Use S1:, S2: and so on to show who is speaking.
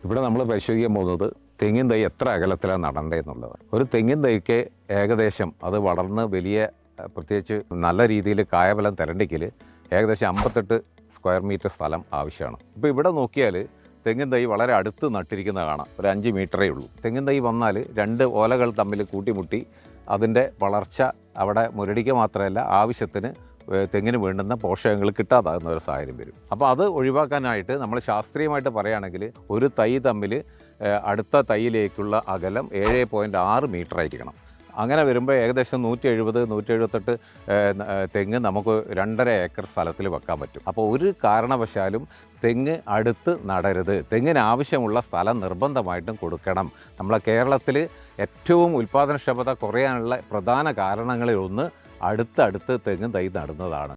S1: ഇവിടെ നമ്മൾ പരിശോധിക്കാൻ പോകുന്നത് തെങ്ങിൻ തൈ എത്ര അകലത്തിലാണ് നടേണ്ടതെന്നുള്ളത്. ഒരു തെങ്ങിൻ തൈക്ക് ഏകദേശം അത് വളർന്ന് വലിയ പ്രത്യേകിച്ച് നല്ല രീതിയിൽ കായബലം തരണ്ടെങ്കിൽ ഏകദേശം 58 സ്ക്വയർ മീറ്റർ സ്ഥലം ആവശ്യമാണ്. ഇപ്പോൾ ഇവിടെ നോക്കിയാൽ തെങ്ങിൻ തൈ വളരെ അടുത്ത് നട്ടിരിക്കുന്നത് കാണാം. ഒരു 5 മീറ്ററേ ഉള്ളൂ. തെങ്ങിൻ തൈ വന്നാൽ 2 ഓലകൾ തമ്മിൽ കൂട്ടിമുട്ടി അതിൻ്റെ വളർച്ച അവിടെ മുരടിക്കുക മാത്രമല്ല ആവശ്യത്തിന് തെങ്ങിന് വേണ്ടുന്ന പോഷകങ്ങൾ കിട്ടാതാകുന്ന ഒരു സാഹചര്യം വരും. അപ്പോൾ അത് ഒഴിവാക്കാനായിട്ട് നമ്മൾ ശാസ്ത്രീയമായിട്ട് പറയുകയാണെങ്കിൽ ഒരു തൈ തമ്മിൽ അടുത്ത തൈയിലേക്കുള്ള അകലം 7.6 മീറ്റർ ആയിരിക്കണം. അങ്ങനെ വരുമ്പോൾ ഏകദേശം 170-178 തെങ്ങ് നമുക്ക് 2.5 ഏക്കർ സ്ഥലത്തിൽ വെക്കാൻ പറ്റും. അപ്പോൾ ഒരു കാരണവശാലും തെങ്ങ് അടുത്ത് നടരുത്. തെങ്ങിന് ആവശ്യമുള്ള സ്ഥലം നിർബന്ധമായിട്ടും കൊടുക്കണം. നമ്മളെ കേരളത്തിൽ ഏറ്റവും ഉൽപ്പാദനക്ഷമത കുറയാനുള്ള പ്രധാന കാരണങ്ങളിൽ ഒന്ന് അടുത്തടുത്ത് തെങ്ങ് തൈ നടുന്നതാണ്.